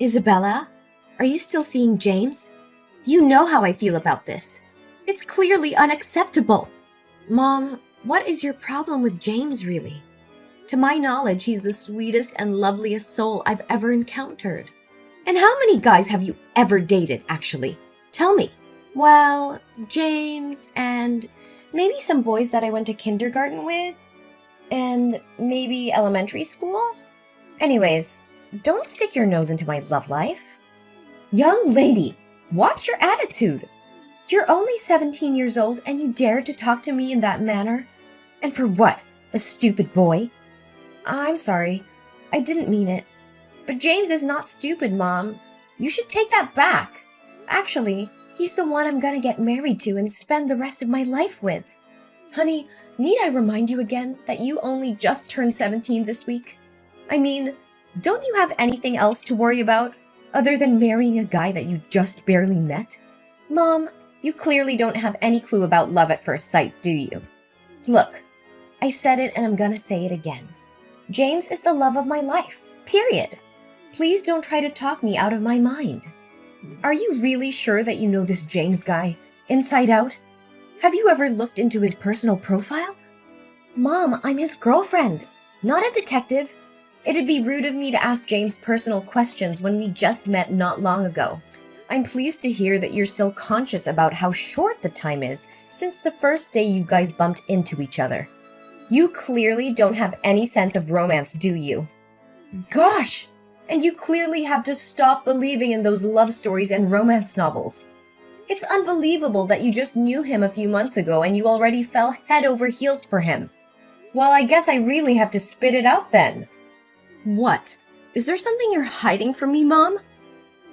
Isabella, are you still seeing James? You know how I feel about this. It's clearly unacceptable. Mom, what is your problem with James, really? To my knowledge, he's the sweetest and loveliest soul I've ever encountered. And how many guys have you ever dated, actually? Tell me. Well, James and maybe some boys that I went to kindergarten with, and maybe elementary school. Anyways, don't stick your nose into my love life. Young lady, watch your attitude. You're only 17 years old and you dare to talk to me in that manner? And for what? A stupid boy? I'm sorry. I didn't mean it. But James is not stupid, Mom. You should take that back. Actually, he's the one I'm gonna get married to and spend the rest of my life with. Honey, need I remind you again that you only just turned 17 this week? I mean, don't you have anything else to worry about other than marrying a guy that you just barely met? Mom, you clearly don't have any clue about love at first sight, do you? Look, I said it and I'm gonna say it again. James is the love of my life, period. Please don't try to talk me out of my mind. Are you really sure that you know this James guy, inside out? Have you ever looked into his personal profile? Mom, I'm his girlfriend, not a detective. It'd be rude of me to ask James personal questions when we just met not long ago. I'm pleased to hear that you're still conscious about how short the time is since the first day you guys bumped into each other. You clearly don't have any sense of romance, do you? Gosh! And you clearly have to stop believing in those love stories and romance novels. It's unbelievable that you just knew him a few months ago and you already fell head over heels for him. Well, I guess I really have to spit it out then. What? Is there something you're hiding from me, Mom?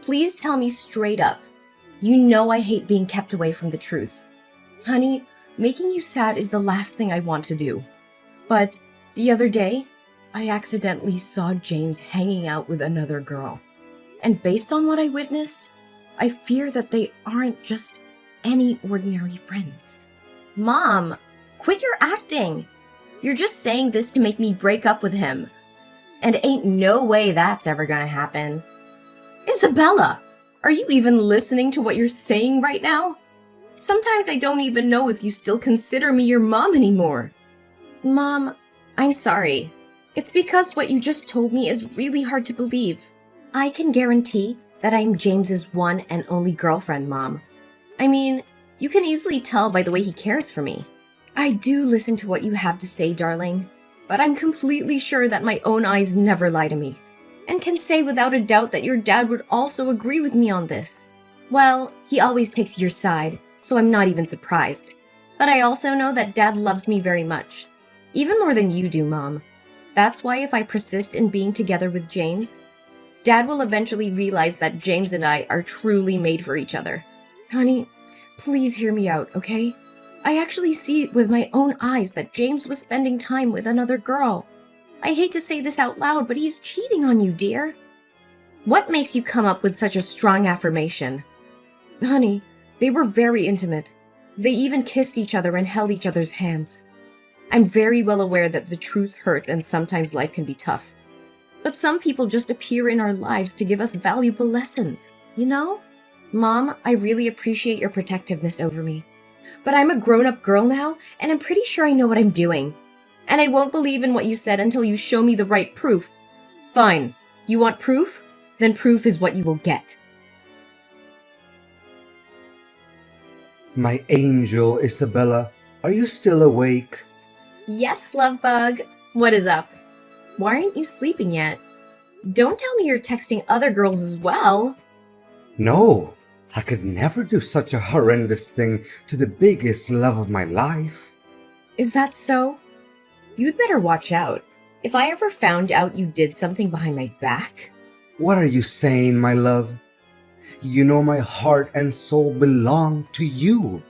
Please tell me straight up. You know I hate being kept away from the truth. Honey, making you sad is the last thing I want to do. But the other day, I accidentally saw James hanging out with another girl. And based on what I witnessed, I fear that they aren't just any ordinary friends. Mom, quit your acting. You're just saying this to make me break up with him. And ain't no way that's ever gonna happen. Isabella, are you even listening to what you're saying right now? Sometimes I don't even know if you still consider me your mom anymore. Mom, I'm sorry. It's because what you just told me is really hard to believe. I can guarantee that I'm James's one and only girlfriend, Mom. I mean, you can easily tell by the way he cares for me. I do listen to what you have to say, darling, but I'm completely sure that my own eyes never lie to me, and can say without a doubt that your dad would also agree with me on this. Well, he always takes your side, so I'm not even surprised. But I also know that Dad loves me very much. Even more than you do, Mom. That's why if I persist in being together with James, Dad will eventually realize that James and I are truly made for each other. Honey, please hear me out, okay? I actually see it with my own eyes that James was spending time with another girl. I hate to say this out loud, but he's cheating on you, dear. What makes you come up with such a strong affirmation? Honey, they were very intimate. They even kissed each other and held each other's hands. I'm very well aware that the truth hurts and sometimes life can be tough. But some people just appear in our lives to give us valuable lessons, you know? Mom, I really appreciate your protectiveness over me. But I'm a grown-up girl now, and I'm pretty sure I know what I'm doing. And I won't believe in what you said until you show me the right proof. Fine. You want proof? Then proof is what you will get. My angel, Isabella, are you still awake? Yes, love bug. What is up? Why aren't you sleeping yet? Don't tell me you're texting other girls as well. No, I could never do such a horrendous thing to the biggest love of my life. Is that so? You'd better watch out. If I ever found out you did something behind my back... What are you saying, my love? You know my heart and soul belong to you.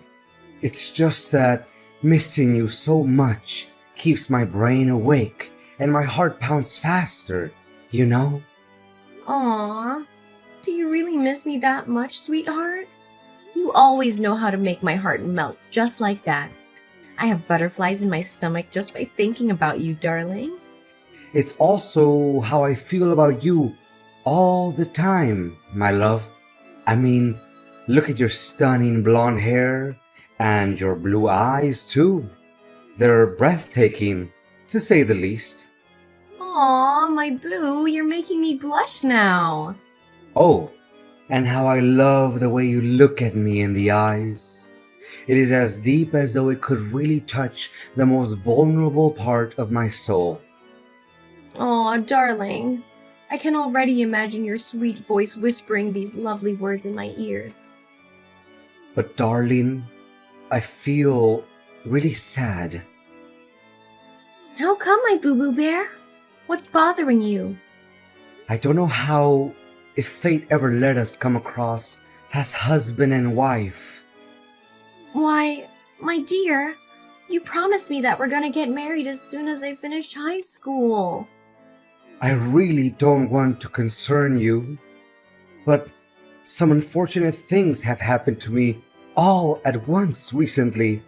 It's just that missing you so much keeps my brain awake and my heart pounds faster, you know? Aww. Do you really miss me that much, sweetheart? You always know how to make my heart melt just like that. I have butterflies in my stomach just by thinking about you, darling. It's also how I feel about you All the time, my love. I mean, look at your stunning blonde hair and your blue eyes, too. They're breathtaking, to say the least. Aw, my boo, you're making me blush now. Oh, and how I love the way you look at me in the eyes. It is as deep as though it could really touch the most vulnerable part of my soul. Aw, darling. I can already imagine your sweet voice whispering these lovely words in my ears. But darling, I feel really sad. How come, my boo-boo bear? What's bothering you? I don't know how, if fate ever let us come across as husband and wife. Why, my dear, you promised me that we're gonna get married as soon as I finish high school. I really don't want to concern you, but some unfortunate things have happened to me all at once recently.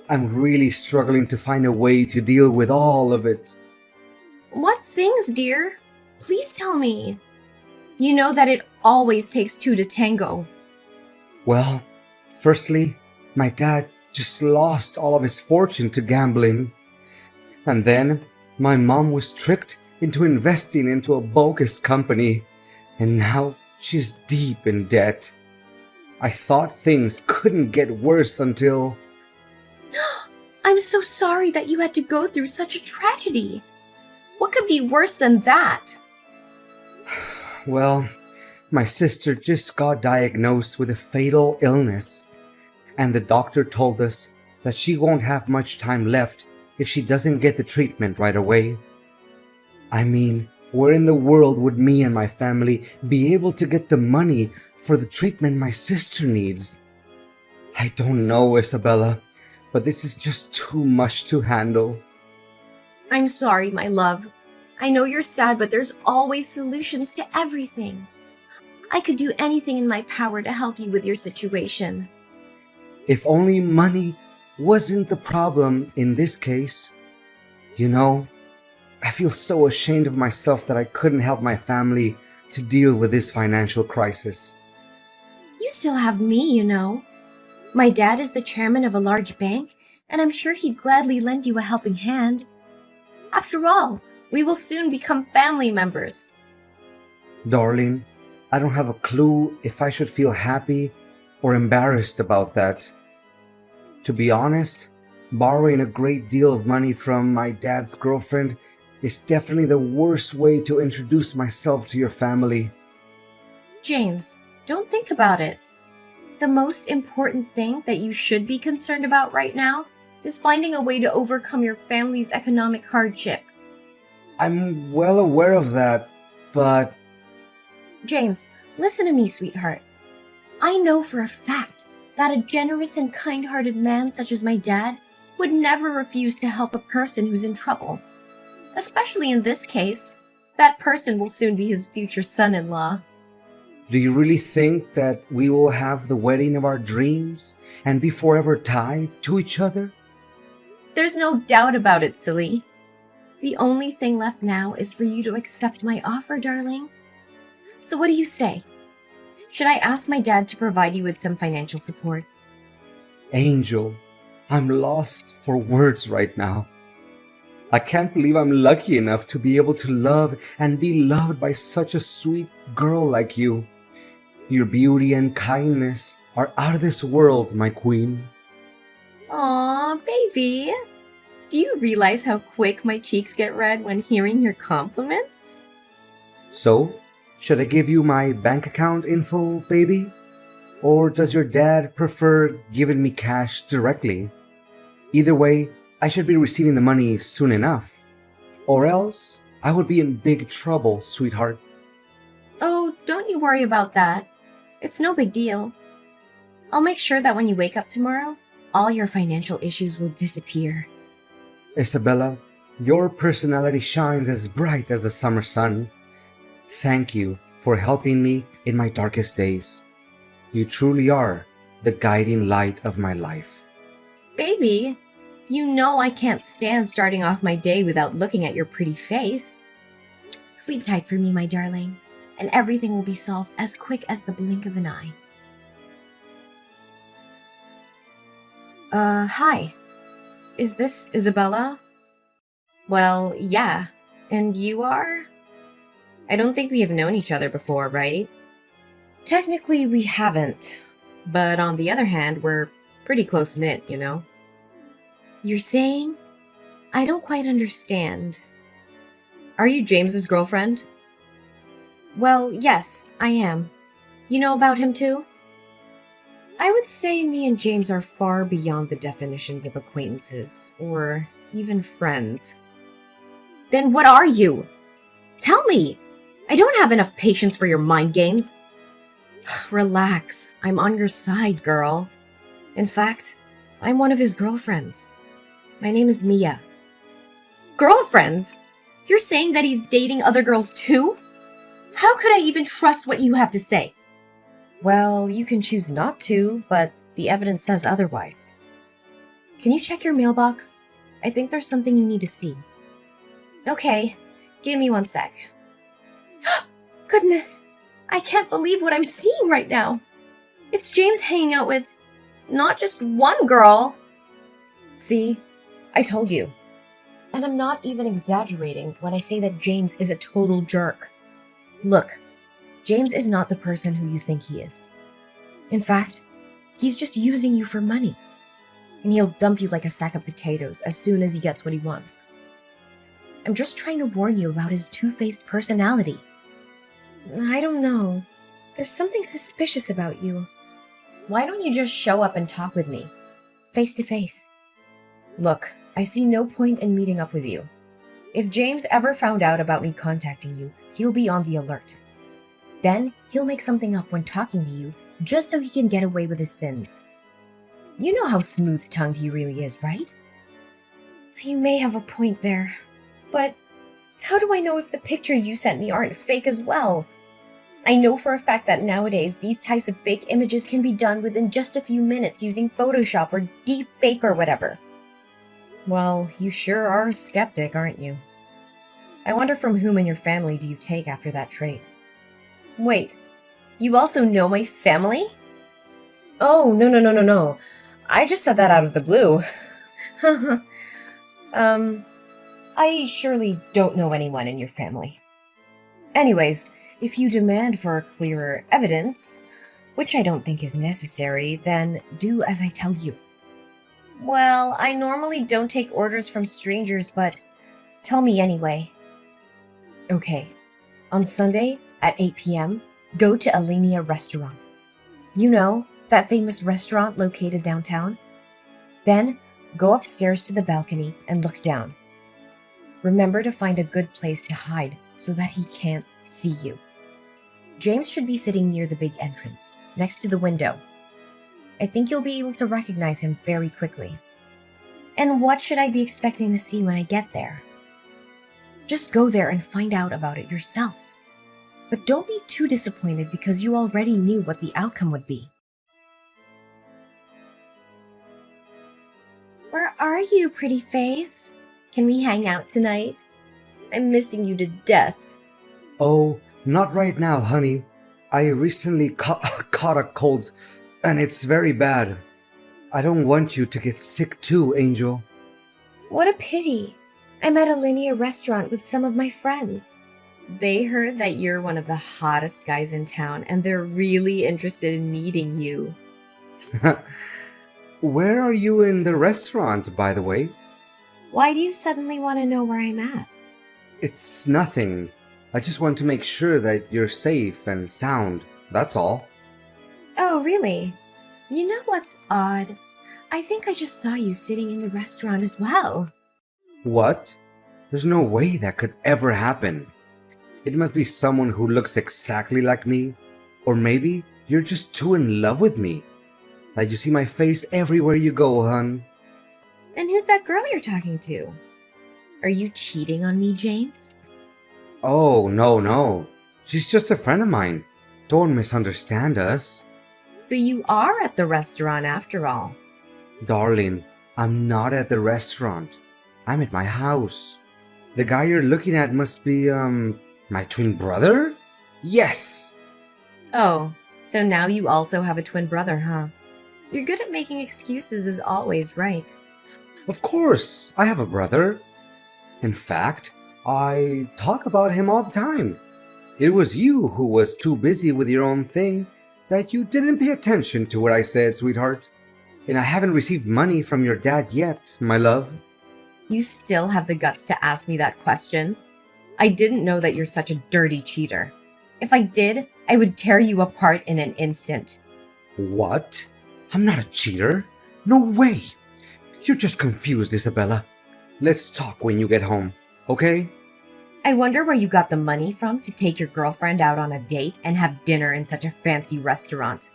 I'm really struggling to find a way to deal with all of it. What things, dear? Please tell me. You know that it always takes two to tango. Well, firstly, my dad just lost all of his fortune to gambling. And then my mom was tricked into investing into a bogus company, and now she's deep in debt. I thought things couldn't get worse until... I'm so sorry that you had to go through such a tragedy. What could be worse than that? Well, my sister just got diagnosed with a fatal illness, and the doctor told us that she won't have much time left if she doesn't get the treatment right away. I mean, where in the world would me and my family be able to get the money for the treatment my sister needs? I don't know, Isabella, but this is just too much to handle. I'm sorry, my love. I know you're sad, but there's always solutions to everything. I could do anything in my power to help you with your situation. If only money wasn't the problem in this case. You know, I feel so ashamed of myself that I couldn't help my family to deal with this financial crisis. You still have me, you know. My dad is the chairman of a large bank, and I'm sure he'd gladly lend you a helping hand. After all, we will soon become family members. Darling, I don't have a clue if I should feel happy or embarrassed about that. To be honest, borrowing a great deal of money from my dad's girlfriend is definitely the worst way to introduce myself to your family. James, don't think about it. The most important thing that you should be concerned about right now is finding a way to overcome your family's economic hardship. I'm well aware of that, but... James, listen to me, sweetheart. I know for a fact that a generous and kind-hearted man such as my dad would never refuse to help a person who's in trouble. Especially in this case, that person will soon be his future son-in-law. Do you really think that we will have the wedding of our dreams and be forever tied to each other? There's no doubt about it, silly. The only thing left now is for you to accept my offer, darling. So what do you say? Should I ask my dad to provide you with some financial support? Angel, I'm lost for words right now. I can't believe I'm lucky enough to be able to love and be loved by such a sweet girl like you. Your beauty and kindness are out of this world, my queen. Aw, baby. Do you realize how quick my cheeks get red when hearing your compliments? So, should I give you my bank account info, baby? Or does your dad prefer giving me cash directly? Either way, I should be receiving the money soon enough. Or else, I would be in big trouble, sweetheart. Oh, don't you worry about that. It's no big deal. I'll make sure that when you wake up tomorrow, all your financial issues will disappear. Isabella, your personality shines as bright as the summer sun. Thank you for helping me in my darkest days. You truly are the guiding light of my life. Baby, you know I can't stand starting off my day without looking at your pretty face. Sleep tight for me, my darling. and everything will be solved as quick as the blink of an eye. Hi. Is this Isabella? Well, yeah. And you are? I don't think we have known each other before, right? Technically, we haven't. But on the other hand, we're pretty close-knit, you know? You're saying? I don't quite understand. Are you James's girlfriend? Well, yes, I am. You know about him too? I would say me and James are far beyond the definitions of acquaintances, or even friends. Then what are you? Tell me! I don't have enough patience for your mind games. Relax, I'm on your side, girl. In fact, I'm one of his girlfriends. My name is Mia. Girlfriends? You're saying that he's dating other girls too? How could I even trust what you have to say? Well, you can choose not to, but the evidence says otherwise. Can you check your mailbox? I think there's something you need to see. Okay, give me 1 sec. Goodness, I can't believe what I'm seeing right now. It's James hanging out with not just one girl. See, I told you. And I'm not even exaggerating when I say that James is a total jerk. Look, James is not the person who you think he is. In fact, he's just using you for money. And he'll dump you like a sack of potatoes as soon as he gets what he wants. I'm just trying to warn you about his two-faced personality. I don't know. There's something suspicious about you. Why don't you just show up and talk with me? Face to face. Look, I see no point in meeting up with you. If James ever found out about me contacting you, he'll be on the alert. Then, he'll make something up when talking to you, just so he can get away with his sins. You know how smooth-tongued he really is, right? You may have a point there, but how do I know if the pictures you sent me aren't fake as well? I know for a fact that nowadays these types of fake images can be done within just a few minutes using Photoshop or deepfake or whatever. Well, you sure are a skeptic, aren't you? I wonder from whom in your family do you take after that trait? Wait, you also know my family? Oh, no. I just said that out of the blue. I surely don't know anyone in your family. Anyways, if you demand for clearer evidence, which I don't think is necessary, then do as I tell you. Well, I normally don't take orders from strangers, but tell me anyway. Okay, on Sunday at 8 p.m., go to Alinea Restaurant. You know, that famous restaurant located downtown? Then, go upstairs to the balcony and look down. Remember to find a good place to hide so that he can't see you. James should be sitting near the big entrance, next to the window. I think you'll be able to recognize him very quickly. And what should I be expecting to see when I get there? Just go there and find out about it yourself. But don't be too disappointed because you already knew what the outcome would be. Where are you, pretty face? Can we hang out tonight? I'm missing you to death. Oh, not right now, honey. I recently caught a cold, and it's very bad. I don't want you to get sick too, Angel. What a pity. I'm at a linear restaurant with some of my friends. They heard that you're one of the hottest guys in town, and they're really interested in meeting you. Where are you in the restaurant, by the way? Why do you suddenly want to know where I'm at? It's nothing. I just want to make sure that you're safe and sound, that's all. Oh, really? You know what's odd? I think I just saw you sitting in the restaurant as well. What? There's no way that could ever happen. It must be someone who looks exactly like me. Or maybe you're just too in love with me. Like you see my face everywhere you go, hun. Then who's that girl you're talking to? Are you cheating on me, James? Oh, no. She's just a friend of mine. Don't misunderstand us. So you are at the restaurant after all. Darling, I'm not at the restaurant. I'm at my house. The guy you're looking at must be, my twin brother? Yes! Oh, so now you also have a twin brother, huh? You're good at making excuses as always, right? Of course, I have a brother. In fact, I talk about him all the time. It was you who was too busy with your own thing that you didn't pay attention to what I said, sweetheart. And I haven't received money from your dad yet, my love. You still have the guts to ask me that question? I didn't know that you're such a dirty cheater. If I did, I would tear you apart in an instant. What? I'm not a cheater. No way. You're just confused, Isabella. Let's talk when you get home, okay? I wonder where you got the money from to take your girlfriend out on a date and have dinner in such a fancy restaurant.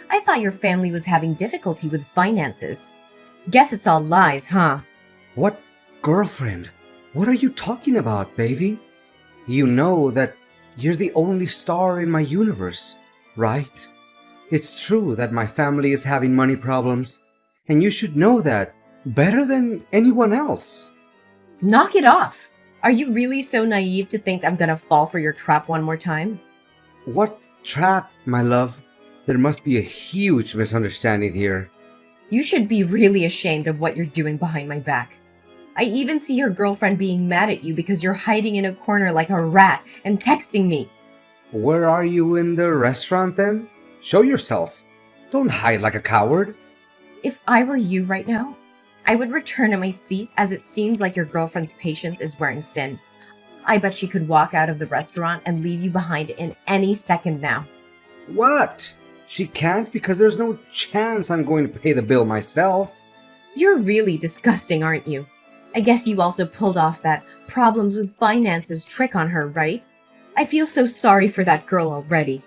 I thought your family was having difficulty with finances. Guess it's all lies, huh? What girlfriend? What are you talking about, baby? You know that you're the only star in my universe, right? It's true that my family is having money problems, and you should know that better than anyone else. Knock it off! Are you really so naive to think I'm gonna fall for your trap one more time? What trap, my love? There must be a huge misunderstanding here. You should be really ashamed of what you're doing behind my back. I even see your girlfriend being mad at you because you're hiding in a corner like a rat and texting me. Where are you in the restaurant then? Show yourself. Don't hide like a coward. If I were you right now, I would return to my seat as it seems like your girlfriend's patience is wearing thin. I bet she could walk out of the restaurant and leave you behind in any second now. What? She can't because there's no chance I'm going to pay the bill myself. You're really disgusting, aren't you? I guess you also pulled off that problems with finances trick on her, right? I feel so sorry for that girl already.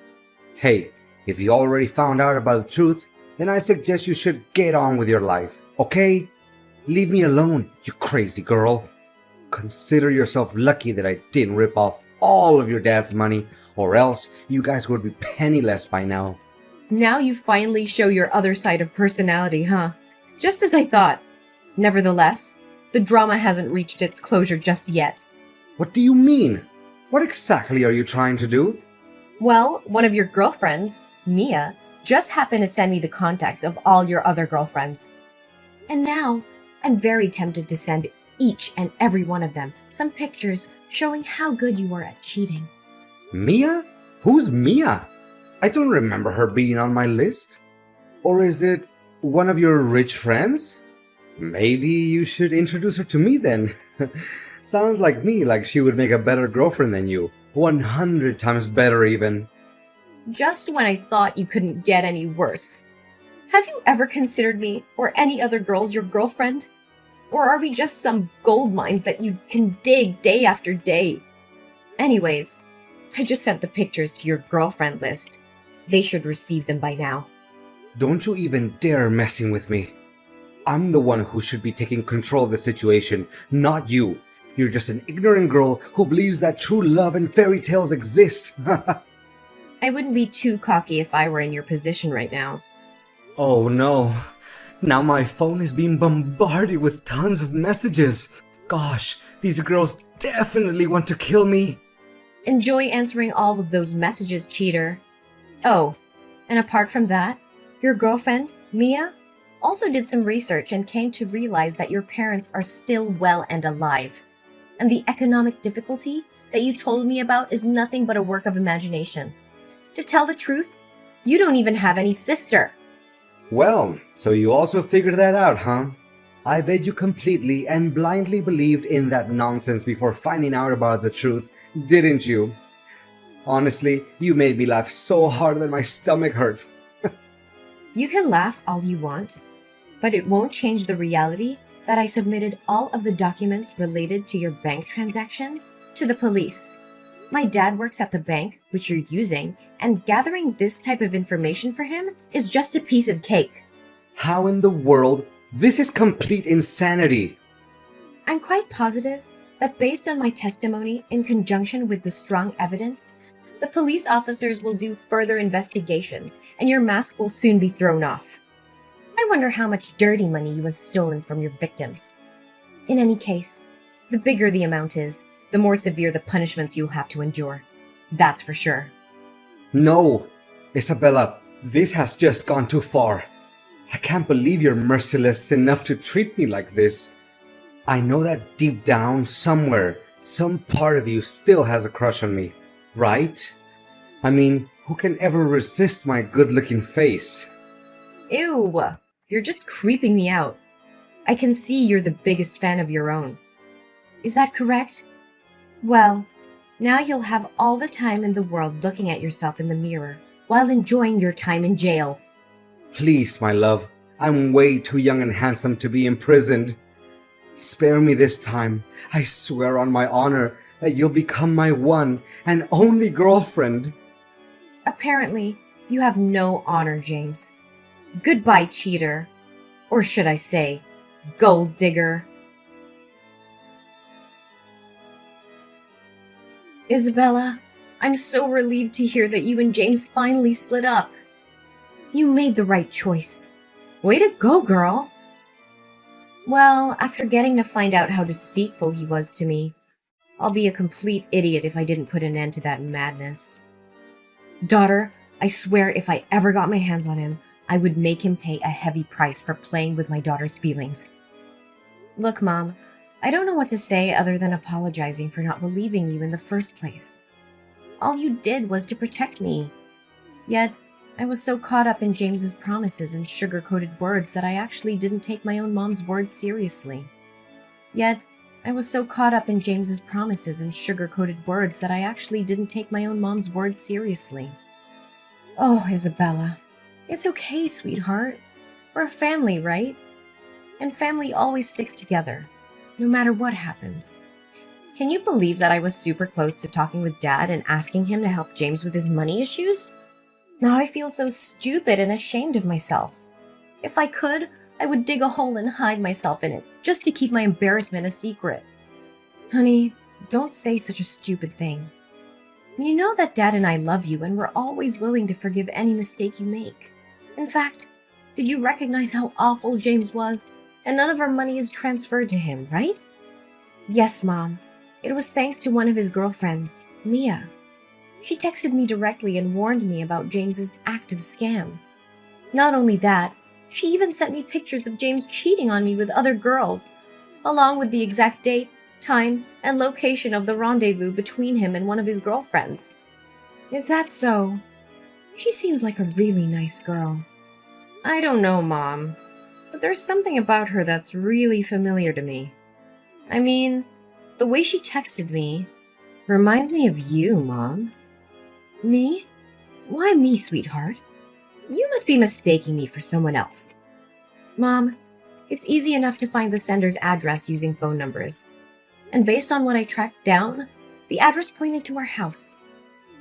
Hey, if you already found out about the truth, then I suggest you should get on with your life, okay? Leave me alone, you crazy girl. Consider yourself lucky that I didn't rip off all of your dad's money, or else you guys would be penniless by now. Now you finally show your other side of personality, huh? Just as I thought. Nevertheless, the drama hasn't reached its closure just yet. What do you mean? What exactly are you trying to do? Well, one of your girlfriends, Mia, just happened to send me the contacts of all your other girlfriends. And now, I'm very tempted to send each and every one of them some pictures showing how good you are at cheating. Mia? Who's Mia? I don't remember her being on my list. Or is it one of your rich friends? Maybe you should introduce her to me then. Sounds like me, like she would make a better girlfriend than you. 100 times better even. Just when I thought you couldn't get any worse. Have you ever considered me or any other girls your girlfriend? Or are we just some gold mines that you can dig day after day? Anyways, I just sent the pictures to your girlfriend list. They should receive them by now. Don't you even dare messing with me. I'm the one who should be taking control of the situation, not you. You're just an ignorant girl who believes that true love and fairy tales exist. I wouldn't be too cocky if I were in your position right now. Oh no. Now my phone is being bombarded with tons of messages. Gosh, these girls definitely want to kill me. Enjoy answering all of those messages, cheater. Oh, and apart from that, your girlfriend, Mia, also did some research and came to realize that your parents are still well and alive. And the economic difficulty that you told me about is nothing but a work of imagination. To tell the truth, you don't even have any sister. Well, so you also figured that out, huh? I bet you completely and blindly believed in that nonsense before finding out about the truth, didn't you? Honestly, you made me laugh so hard that my stomach hurt. You can laugh all you want, but it won't change the reality that I submitted all of the documents related to your bank transactions to the police. My dad works at the bank, which you're using, and gathering this type of information for him is just a piece of cake. How in the world? This is complete insanity. I'm quite positive that based on my testimony in conjunction with the strong evidence, the police officers will do further investigations and your mask will soon be thrown off. I wonder how much dirty money you have stolen from your victims. In any case, the bigger the amount is, the more severe the punishments you'll have to endure. That's for sure. No! Isabella, this has just gone too far. I can't believe you're merciless enough to treat me like this. I know that deep down, somewhere, some part of you still has a crush on me, right? I mean, who can ever resist my good-looking face? Ew! You're just creeping me out. I can see you're the biggest fan of your own. Is that correct? Well, now you'll have all the time in the world looking at yourself in the mirror while enjoying your time in jail. Please, my love, I'm way too young and handsome to be imprisoned. Spare me this time. I swear on my honor that you'll become my one and only girlfriend. Apparently, you have no honor, James. Goodbye, cheater. Or should I say, gold digger. Isabella, I'm so relieved to hear that you and James finally split up. You made the right choice. Way to go, girl. Well, after getting to find out how deceitful he was to me, I'll be a complete idiot if I didn't put an end to that madness. Daughter, I swear if I ever got my hands on him, I would make him pay a heavy price for playing with my daughter's feelings. Look, Mom, I don't know what to say other than apologizing for not believing you in the first place. All you did was to protect me. Yet, I was so caught up in James's promises and sugar-coated words that I actually didn't take my own mom's words seriously. Oh, Isabella, it's okay, sweetheart. We're a family, right? And family always sticks together, no matter what happens. Can you believe that I was super close to talking with Dad and asking him to help James with his money issues? Now I feel so stupid and ashamed of myself. If I could, I would dig a hole and hide myself in it, just to keep my embarrassment a secret. Honey, don't say such a stupid thing. You know that Dad and I love you and we're always willing to forgive any mistake you make. In fact, did you recognize how awful James was? And none of our money is transferred to him, right? Yes, Mom. It was thanks to one of his girlfriends, Mia. She texted me directly and warned me about James's active scam. Not only that, she even sent me pictures of James cheating on me with other girls, along with the exact date, time, and location of the rendezvous between him and one of his girlfriends. Is that so? She seems like a really nice girl. I don't know, Mom, but there's something about her that's really familiar to me. I mean, the way she texted me reminds me of you, Mom. Me? Why me, sweetheart? You must be mistaking me for someone else. Mom, it's easy enough to find the sender's address using phone numbers. And based on what I tracked down, the address pointed to our house.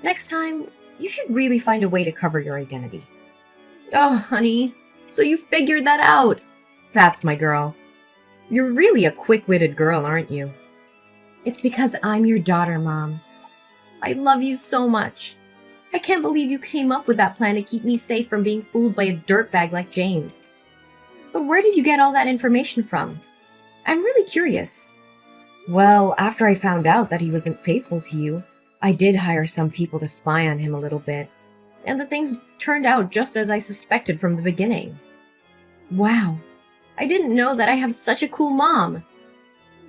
Next time, you should really find a way to cover your identity. Oh, honey, so you figured that out. That's my girl. You're really a quick-witted girl, aren't you? It's because I'm your daughter, Mom. I love you so much. I can't believe you came up with that plan to keep me safe from being fooled by a dirtbag like James. But where did you get all that information from? I'm really curious. Well, after I found out that he wasn't faithful to you, I did hire some people to spy on him a little bit. And the things turned out just as I suspected from the beginning. Wow, I didn't know that I have such a cool mom.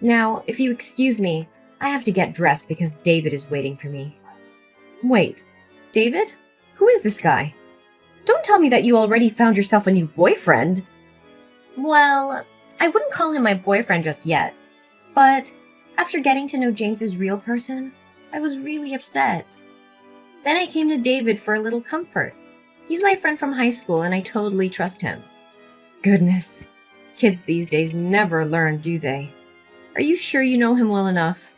Now, if you excuse me, I have to get dressed because David is waiting for me. Wait, David? Who is this guy? Don't tell me that you already found yourself a new boyfriend. Well, I wouldn't call him my boyfriend just yet. But after getting to know James's real person, I was really upset. Then I came to David for a little comfort. He's my friend from high school and I totally trust him. Goodness, kids these days never learn, do they? Are you sure you know him well enough?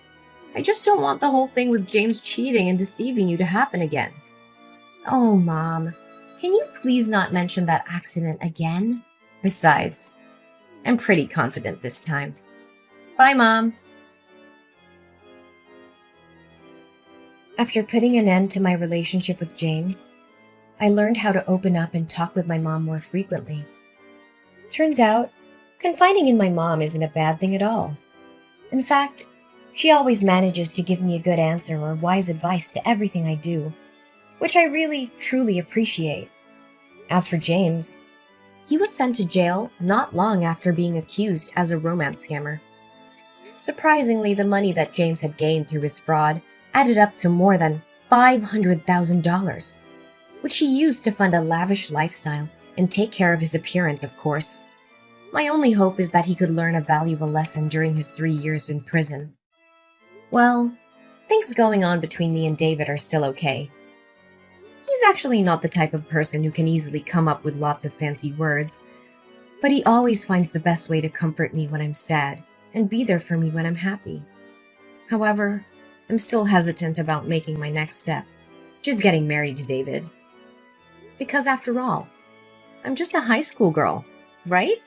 I just don't want the whole thing with James cheating and deceiving you to happen again. Oh, Mom, can you please not mention that accident again? Besides, I'm pretty confident this time. Bye, Mom. After putting an end to my relationship with James, I learned how to open up and talk with my mom more frequently. Turns out, confiding in my mom isn't a bad thing at all. In fact, she always manages to give me a good answer or wise advice to everything I do. which I really, truly appreciate. As for James, he was sent to jail not long after being accused as a romance scammer. Surprisingly, the money that James had gained through his fraud added up to more than $500,000, which he used to fund a lavish lifestyle and take care of his appearance, of course. My only hope is that he could learn a valuable lesson during his 3 years in prison. Well, things going on between me and David are still okay. He's actually not the type of person who can easily come up with lots of fancy words, but he always finds the best way to comfort me when I'm sad and be there for me when I'm happy. However, I'm still hesitant about making my next step, which is getting married to David. Because after all, I'm just a high school girl, right?